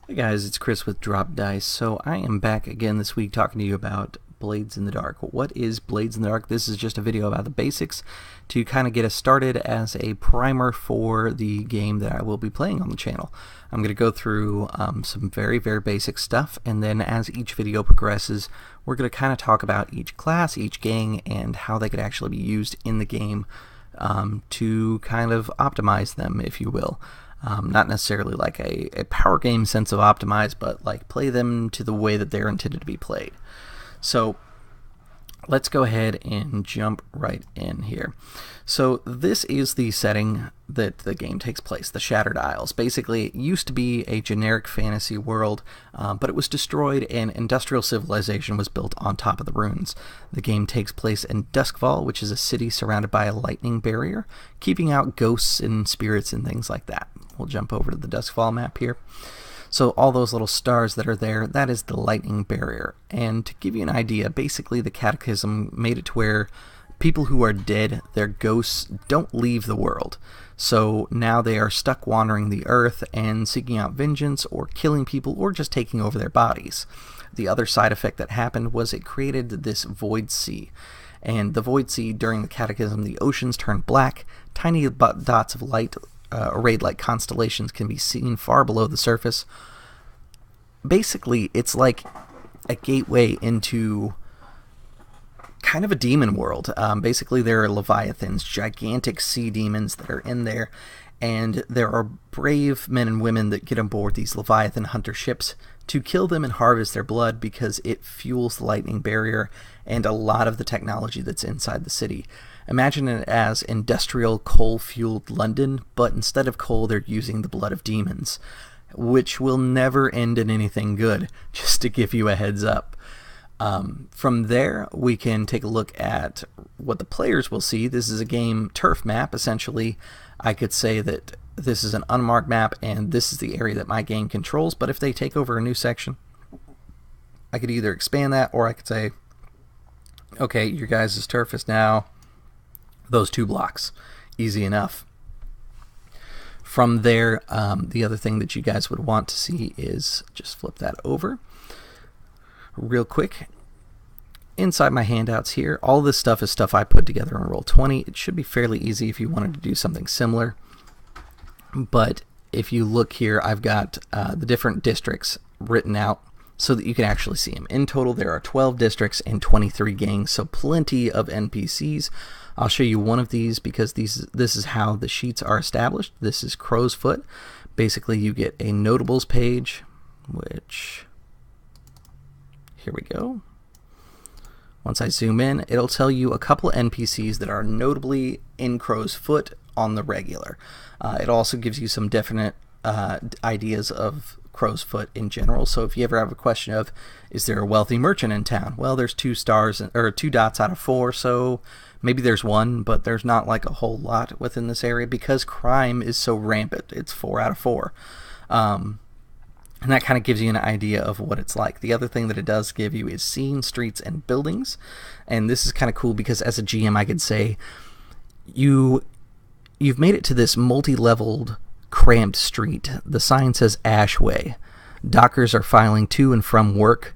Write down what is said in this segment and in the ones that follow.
Hey guys, it's Chris with Drop Dice. So I am back again this week talking to you about Blades in the Dark. What is Blades in the Dark? This is just a video about the basics to kind of get us started as a primer for the game that I will be playing on the channel. I'm going to go through some very basic stuff, and then as each video progresses, we're going to kind of talk about each class, each gang, and how they could actually be used in the game to kind of optimize them, if you will. Not necessarily like a power game sense of optimize, but like play them to the way that they're intended to be played. So let's go ahead and jump right in here. So this is the setting that the game takes place, the Shattered Isles. Basically, it used to be a generic fantasy world, but it was destroyed and industrial civilization was built on top of the ruins. The game takes place in Duskfall, which is a city surrounded by a lightning barrier, keeping out ghosts and spirits and things like that. We'll jump over to the Duskfall map here. So all those little stars that are there, that is the lightning barrier. And to give you an idea, basically the Cataclysm made it to where people who are dead, their ghosts, don't leave the world. So now they are stuck wandering the earth and seeking out vengeance or killing people or just taking over their bodies. The other side effect that happened was it created this void sea. And the void sea, during the Cataclysm, the oceans turned black, tiny dots of light arrayed like constellations can be seen far below the surface. Basically, it's like a gateway into kind of a demon world. Basically, there are leviathans, gigantic sea demons that are in there, and there are brave men and women that get aboard these leviathan hunter ships to kill them and harvest their blood because it fuels the lightning barrier and a lot of the technology that's inside the city. Imagine it as industrial coal-fueled London, but instead of coal, they're using the blood of demons, which will never end in anything good, just to give you a heads up. From there, we can take a look at what the players will see. This is a game turf map, essentially. I could say that this is an unmarked map, and this is the area that my gang controls, but if they take over a new section, I could either expand that, or I could say, okay, your guys' turf is now those 2 blocks. Easy enough. From there, the other thing that you guys would want to see is, just flip that over real quick. Inside my handouts here, all this stuff is stuff I put together on Roll20. It should be fairly easy if you wanted to do something similar. But if you look here, I've got the different districts written out so that you can actually see them. In total, there are 12 districts and 23 gangs, so plenty of NPCs. I'll show you one of these because this is how the sheets are established. This is Crow's Foot. Basically, you get a notables page, which, here we go. Once I zoom in, it'll tell you a couple of NPCs that are notably in Crow's Foot on the regular. It also gives you some definite ideas of Crow's Foot in general. So if you ever have a question of, is there a wealthy merchant in town? Well, there's 2 stars or 2 dots out of 4, so maybe there's 1, but there's not like a whole lot within this area because crime is so rampant. It's 4 out of 4. And that kind of gives you an idea of what it's like. The other thing that it does give you is scenes, streets, and buildings. And this is kind of cool because as a GM, I could say, you've made it to this multi-leveled, cramped street. The sign says Ashway. Dockers are filing to and from work.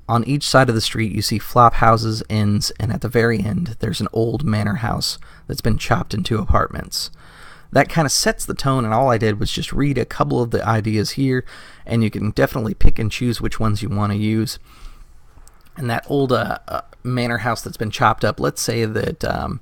On each side of the street, you see flop houses, inns, and at the very end, there's an old manor house that's been chopped into apartments. That kind of sets the tone, and all I did was just read a couple of the ideas here, and you can definitely pick and choose which ones you want to use. And that old manor house that's been chopped up, let's say that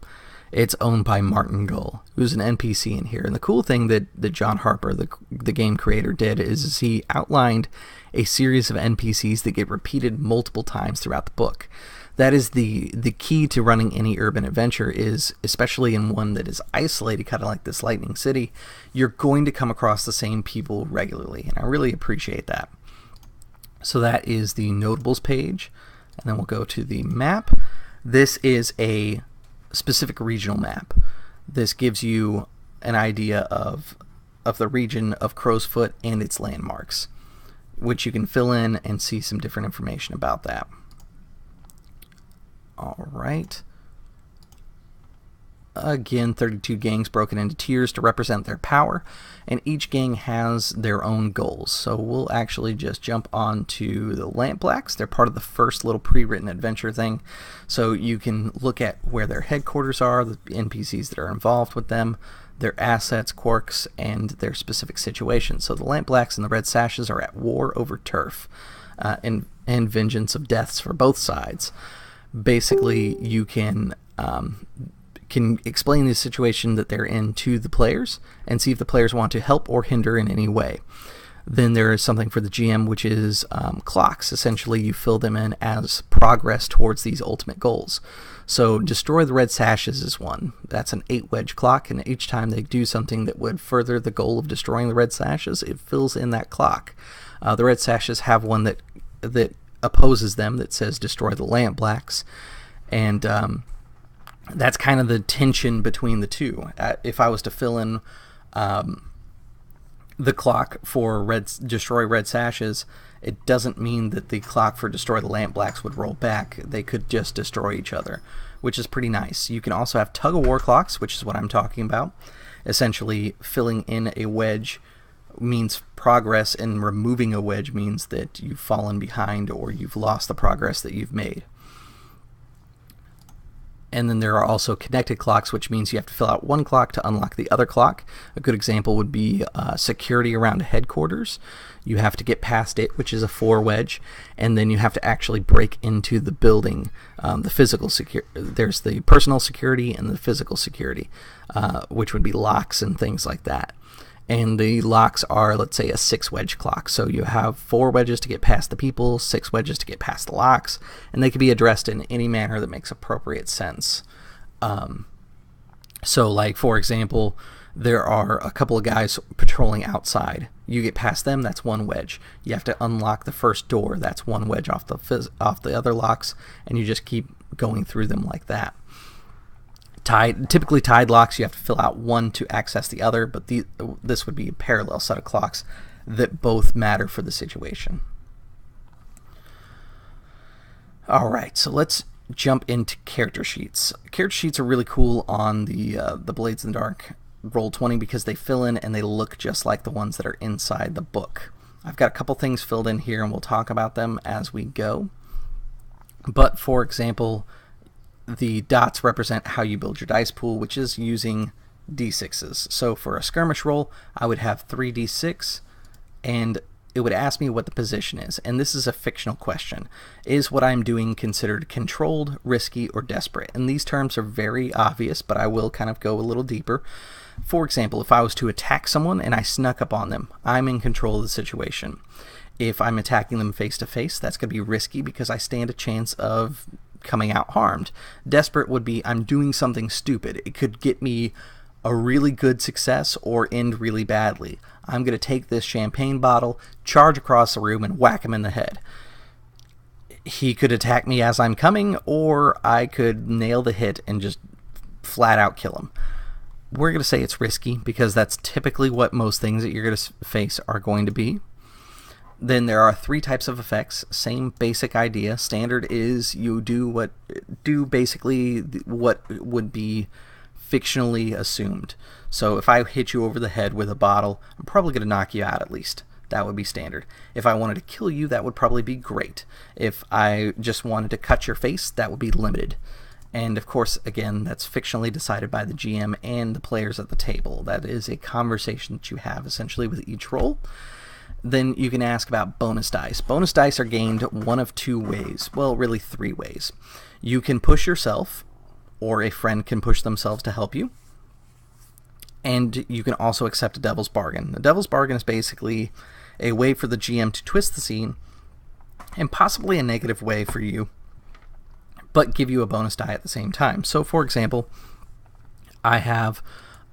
it's owned by Martin Gull, who's an NPC in here. And the cool thing that John Harper, the game creator, did is he outlined a series of NPCs that get repeated multiple times throughout the book. That is the key to running any urban adventure, is especially in one that is isolated, kind of like this Lightning City, you're going to come across the same people regularly, and I really appreciate that. So that is the notables page, and then we'll go to the map. This is a specific regional map. This gives you an idea of the region of Crow's Foot and its landmarks, which you can fill in and see some different information about that. All right. again, 32 gangs broken into tiers to represent their power, and each gang has their own goals. So we'll actually just jump on to the Lampblacks. They're part of the first little pre-written adventure thing, so you can look at where their headquarters are, the NPCs that are involved with them, their assets, quirks, and their specific situations. So the Lampblacks and the Red Sashes are at war over turf, and vengeance of deaths for both sides. Basically, you can explain the situation that they're in to the players and see if the players want to help or hinder in any way. Then there is something for the GM, which is clocks. Essentially, you fill them in as progress towards these ultimate goals. So destroy the Red Sashes is one. That's an 8-wedge clock, and each time they do something that would further the goal of destroying the Red Sashes, it fills in that clock. The Red Sashes have one that opposes them that says destroy the Lampblacks, and that's kind of the tension between the two. If I was to fill in the clock for destroy Red Sashes, it doesn't mean that the clock for destroy the Lampblacks would roll back. They could just destroy each other, which is pretty nice. You can also have tug-of-war clocks, which is what I'm talking about. Essentially, filling in a wedge means progress, and removing a wedge means that you've fallen behind or you've lost the progress that you've made. And then there are also connected clocks, which means you have to fill out one clock to unlock the other clock. A good example would be security around headquarters. You have to get past it, which is a 4-wedge, and then you have to actually break into the building. The physical there's the personal security and the physical security, which would be locks and things like that. And the locks are, let's say, a 6-wedge clock. So you have 4 wedges to get past the people, 6 wedges to get past the locks, and they can be addressed in any manner that makes appropriate sense. So, like, for example, there are a couple of guys patrolling outside. You get past them, that's 1 wedge. You have to unlock the first door, that's 1 wedge off the other locks, and you just keep going through them like that. Typically tied locks, you have to fill out one to access the other, but this would be a parallel set of clocks that both matter for the situation. Alright, so let's jump into character sheets. Character sheets are really cool on the Blades in the Dark Roll20 because they fill in and they look just like the ones that are inside the book. I've got a couple things filled in here and we'll talk about them as we go. But for example, the dots represent how you build your dice pool, which is using d6s. So for a skirmish roll, I would have 3d6, and it would ask me what the position is. And this is a fictional question. Is what I'm doing considered controlled, risky, or desperate? And these terms are very obvious, but I will kind of go a little deeper. For example, if I was to attack someone and I snuck up on them, I'm in control of the situation. If I'm attacking them face to face, that's going to be risky because I stand a chance of coming out harmed. Desperate would be I'm doing something stupid. It could get me a really good success or end really badly. I'm going to take this champagne bottle, charge across the room, and whack him in the head. He could attack me as I'm coming, or I could nail the hit and just flat out kill him. We're going to say it's risky because that's typically what most things that you're going to face are going to be. Then there are 3 types of effects, same basic idea. Standard is you do basically what would be fictionally assumed. So if I hit you over the head with a bottle, I'm probably going to knock you out at least. That would be standard. If I wanted to kill you, that would probably be great. If I just wanted to cut your face, that would be limited. And of course, again, that's fictionally decided by the GM and the players at the table. That is a conversation that you have essentially with each roll. Then you can ask about bonus dice. Bonus dice are gained one of 2 ways. Well, really 3 ways. You can push yourself, or a friend can push themselves to help you. And you can also accept a devil's bargain. The devil's bargain is basically a way for the GM to twist the scene, and possibly a negative way for you, but give you a bonus die at the same time. So, for example, I have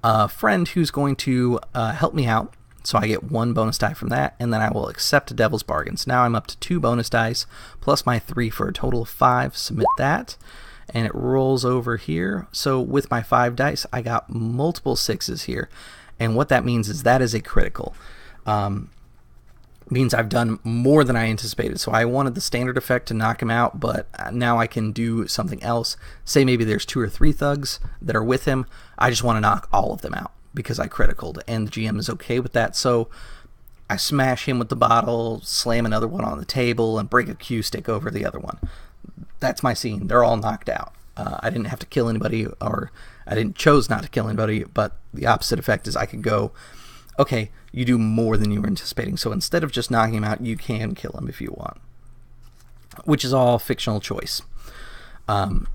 a friend who's going to help me out. So I get 1 bonus die from that, and then I will accept a devil's bargain. So now I'm up to 2 bonus dice, plus my 3 for a total of 5. Submit that, and it rolls over here. So with my 5 dice, I got multiple 6s here. And what that means is that is a critical. means I've done more than I anticipated. So I wanted the standard effect to knock him out, but now I can do something else. Say maybe there's 2 or 3 thugs that are with him. I just want to knock all of them out because I criticaled, and the GM is okay with that. So I smash him with the bottle, slam another one on the table, and break a cue stick over the other one. That's my scene. They're all knocked out. I didn't have to kill anybody, or I didn't chose not to kill anybody, but the opposite effect is I could go, okay, you do more than you were anticipating. So instead of just knocking him out, you can kill him if you want, which is all fictional choice. And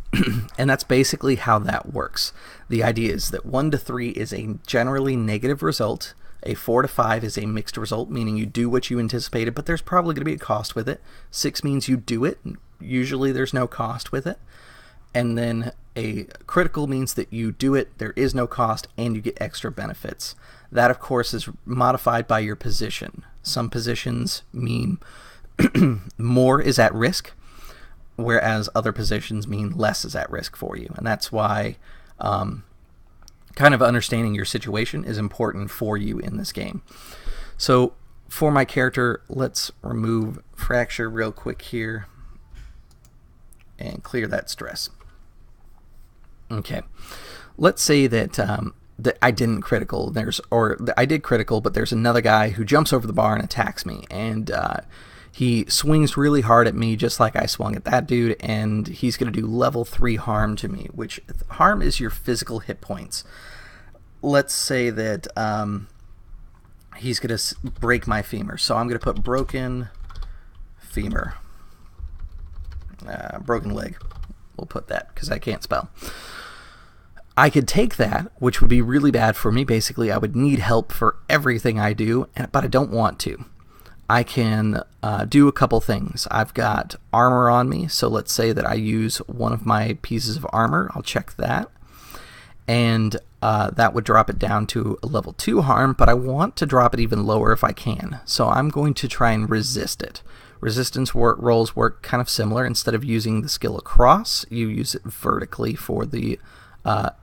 that's basically how that works. The idea is that 1 to 3 is a generally negative result. A 4 to 5 is a mixed result, meaning you do what you anticipated, but there's probably going to be a cost with it. 6 means you do it. Usually there's no cost with it. And then a critical means that you do it, there is no cost, and you get extra benefits. That, of course, is modified by your position. Some positions mean more is at risk, whereas other positions mean less is at risk for you. And that's why kind of understanding your situation is important for you in this game. So for my character, let's remove fracture real quick here and clear that stress. Okay, let's say that that I didn't critical. I did critical, but there's another guy who jumps over the bar and attacks me, and he swings really hard at me, just like I swung at that dude, and he's going to do level 3 harm to me, which harm is your physical hit points. Let's say that he's going to break my femur, so I'm going to put broken femur, broken leg. We'll put that because I can't spell. I could take that, which would be really bad for me. Basically, I would need help for everything I do, but I don't want to. I can do a couple things. I've got armor on me, so let's say that I use one of my pieces of armor. I'll check that, and that would drop it down to a level 2 harm, but I want to drop it even lower if I can. So I'm going to try and resist it. Resistance rolls work kind of similar. Instead of using the skill across, you use it vertically for the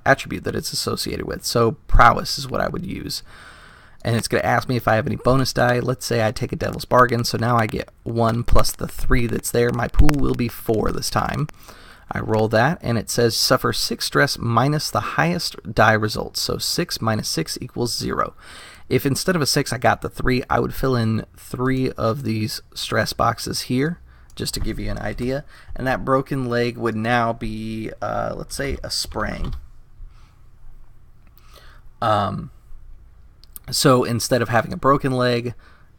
attribute that it's associated with. So prowess is what I would use. And it's going to ask me if I have any bonus die. Let's say I take a devil's bargain, so now I get 1 plus the 3 that's there. My pool will be 4 this time. I roll that, and it says suffer 6 stress minus the highest die results. So 6 minus 6 equals 0. If instead of a 6 I got the 3, I would fill in 3 of these stress boxes here, just to give you an idea. And that broken leg would now be, let's say, a sprain. So instead of having a broken leg,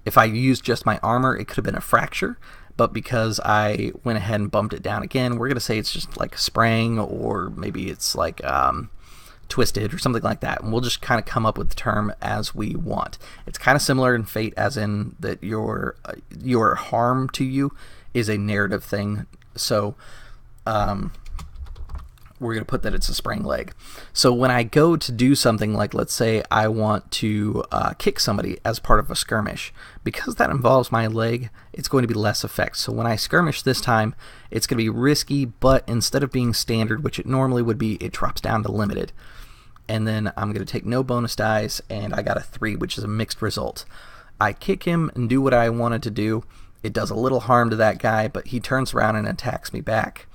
if I used just my armor, it could have been a fracture. But because I went ahead and bumped it down again, we're going to say it's just like a sprain, or maybe it's like twisted or something like that. And we'll just kind of come up with the term as we want. It's kind of similar in Fate, as in that your harm to you is a narrative thing. So we're going to put that it's a sprain leg. So when I go to do something like, let's say I want to kick somebody as part of a skirmish, because that involves my leg, it's going to be less effect. So when I skirmish this time, it's going to be risky, but instead of being standard, which it normally would be, it drops down to limited. And then I'm going to take no bonus dice, and I got a 3, which is a mixed result. I kick him and do what I wanted to do. It does a little harm to that guy, but he turns around and attacks me back.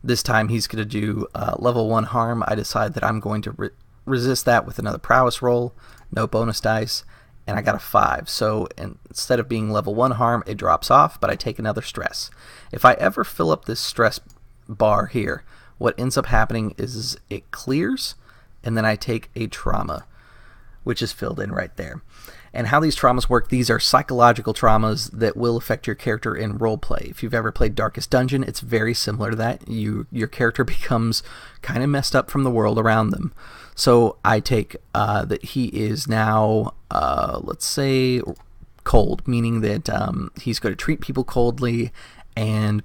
This time he's going to do level 1 harm. I decide that I'm going to resist that with another prowess roll, no bonus dice, and I got a 5. So instead of being level 1 harm, it drops off, but I take another stress. If I ever fill up this stress bar here, what ends up happening is it clears, and then I take a trauma, which is filled in right there. And how these traumas work, these are psychological traumas that will affect your character in roleplay. If you've ever played Darkest Dungeon, it's very similar to that. Your character becomes kind of messed up from the world around them. So I take that he is now, let's say, cold, meaning that he's going to treat people coldly and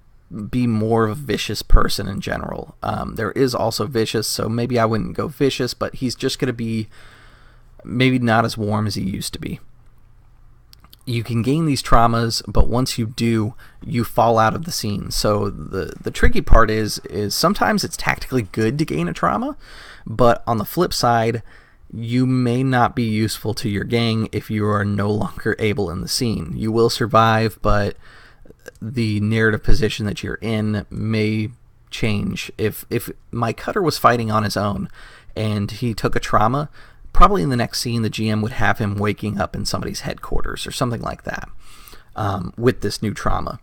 be more of a vicious person in general. There is also vicious, so maybe I wouldn't go vicious, but he's just going to be maybe not as warm as he used to be. You can gain these traumas, but once you do, you fall out of the scene. So the tricky part is sometimes it's tactically good to gain a trauma, but on the flip side, you may not be useful to your gang if you are no longer able in the scene. You will survive, but the narrative position that you're in may change. If my cutter was fighting on his own and he took a trauma, probably in the next scene the GM would have him waking up in somebody's headquarters or something like that with this new trauma.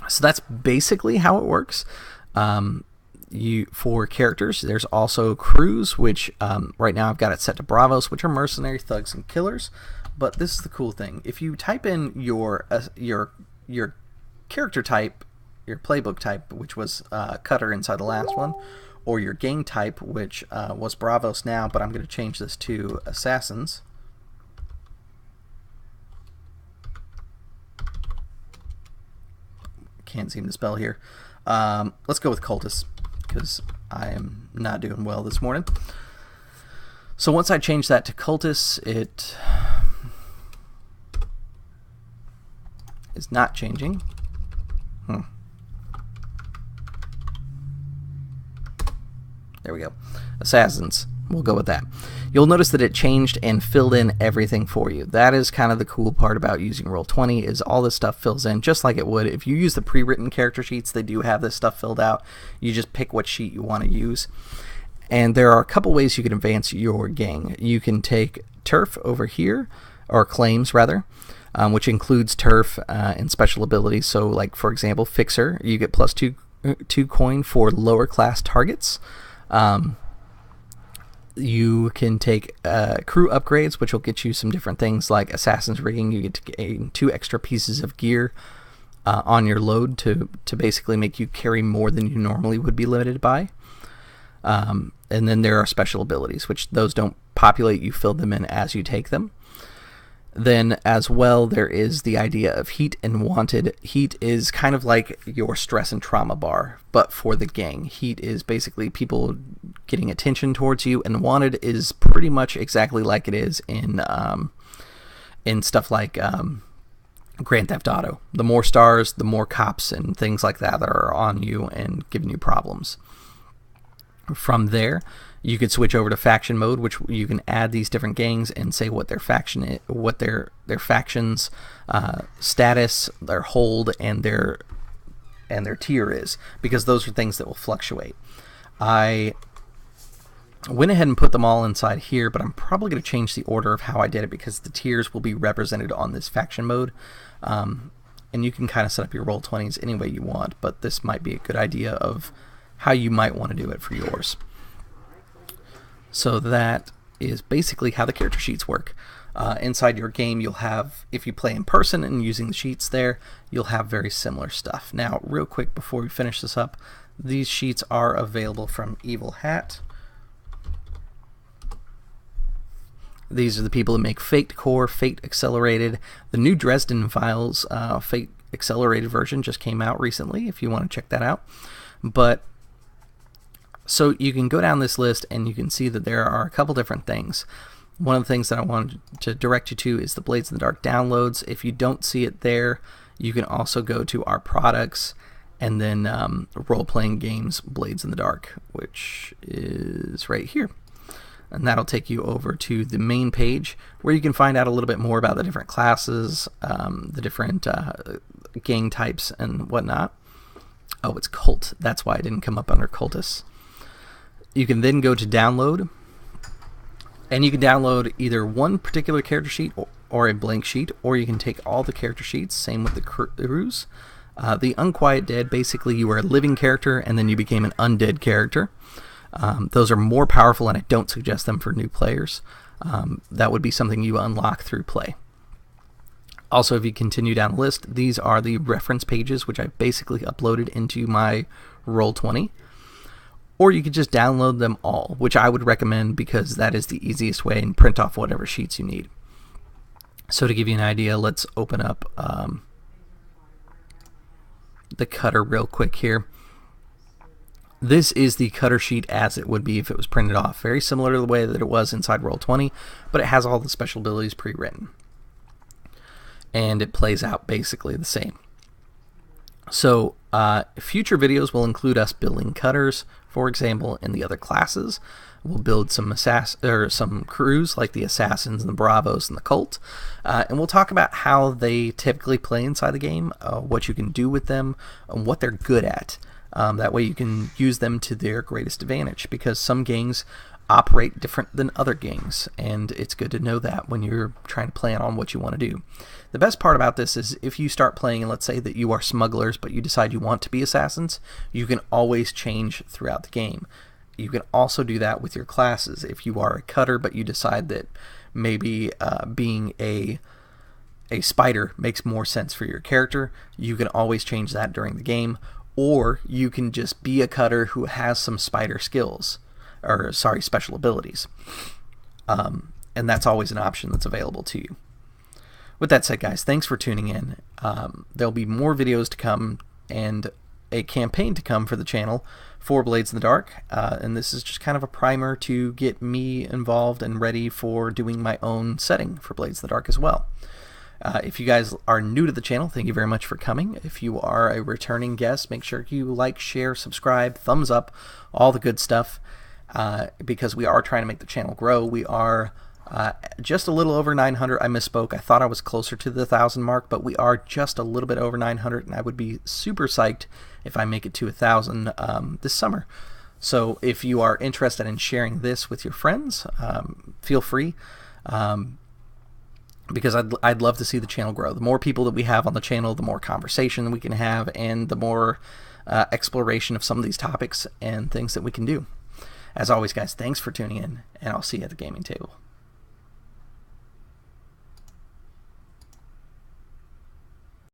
So that's basically how it works. For characters, there's also crews, which right now I've got it set to bravos, which are mercenary, thugs, and killers. But this is the cool thing: if you type in your character type, your playbook type, which was cutter inside the last one, or your gang type, which was bravos now, but I'm going to change this to assassins. Can't seem to spell here. Let's go with cultists, because I am not doing well this morning. So once I change that to cultists, it is not changing. There we go. Assassins. We'll go with that. You'll notice that it changed and filled in everything for you. That is kind of the cool part about using Roll20, is all this stuff fills in just like it would. If you use the pre-written character sheets, they do have this stuff filled out. You just pick what sheet you want to use. And there are a couple ways you can advance your gang. You can take turf over here, or claims rather, which includes turf and special abilities. So like, for example, Fixer, you get plus two coin for lower class targets. You can take crew upgrades, which will get you some different things like Assassin's Rigging. You get to gain 2 extra pieces of gear on your load to basically make you carry more than you normally would be limited by. And then there are special abilities, which those don't populate. You fill them in as you take them. Then as well, there is the idea of heat and wanted. Heat is kind of like your stress and trauma bar, but for the gang. Heat is basically people getting attention towards you, and wanted is pretty much exactly like it is in stuff like Grand Theft Auto. The more stars, the more cops and things like that are on you and giving you problems. From there, you could switch over to faction mode, which you can add these different gangs and say what their faction is, what their faction's status, their hold, and their tier is, because those are things that will fluctuate. I went ahead and put them all inside here, but I'm probably going to change the order of how I did it, because the tiers will be represented on this faction mode. And you can kind of set up your Roll20s any way you want, but this might be a good idea of how you might want to do it for yours. So that is basically how the character sheets work. Inside your game, you'll have, if you play in person and using the sheets there, you'll have very similar stuff. Now, real quick before we finish this up, these sheets are available from Evil Hat. These are the people that make Fate Core, Fate Accelerated. The new Dresden Files Fate Accelerated version just came out recently, if you want to check that out. But so you can go down this list and you can see that there are a couple different things. One of the things that I wanted to direct you to is the Blades in the Dark downloads. If you don't see it there, you can also go to our products and then role-playing games Blades in the Dark, which is right here. And that'll take you over to the main page where you can find out a little bit more about the different classes, the different gang types and whatnot. Oh, it's cult. That's why it didn't come up under cultists. You can then go to download, and you can download either one particular character sheet or a blank sheet, or you can take all the character sheets, same with the crews. The Unquiet Dead, basically you were a living character and then you became an undead character. Those are more powerful, and I don't suggest them for new players. That would be something you unlock through play. Also, if you continue down the list, these are the reference pages, which I basically uploaded into my Roll20. Or you could just download them all, which I would recommend because that is the easiest way, and print off whatever sheets you need. So to give you an idea, let's open up the cutter real quick here. This is the cutter sheet as it would be if it was printed off. Very similar to the way that it was inside Roll20, but it has all the special abilities pre-written. And it plays out basically the same. So future videos will include us building cutters, for example, in the other classes. We'll build some some crews like the assassins and the bravos and the cult, and we'll talk about how they typically play inside the game, what you can do with them, and what they're good at. That way you can use them to their greatest advantage, because some gangs operate different than other gangs, and it's good to know that when you're trying to plan on what you want to do. The best part about this is if you start playing and let's say that you are smugglers but you decide you want to be assassins, you can always change throughout the game. You can also do that with your classes. If you are a cutter but you decide that maybe being a spider makes more sense for your character, you can always change that during the game. Or you can just be a cutter who has some spider skills, or sorry, special abilities. And that's always an option that's available to you. With that said, guys, thanks for tuning in. There'll be more videos to come and a campaign to come for the channel for Blades in the Dark. And this is just kind of a primer to get me involved and ready for doing my own setting for Blades in the Dark as well. If you guys are new to the channel, thank you very much for coming. If you are a returning guest, make sure you like, share, subscribe, thumbs up, all the good stuff, because we are trying to make the channel grow. We are just a little over 900. I misspoke. I thought I was closer to the 1,000 mark, but we are just a little bit over 900, and I would be super psyched if I make it to 1,000 this summer. So if you are interested in sharing this with your friends, feel free. Because I'd love to see the channel grow. The more people that we have on the channel, the more conversation we can have, and the more exploration of some of these topics and things that we can do. As always, guys, thanks for tuning in, and I'll see you at the gaming table.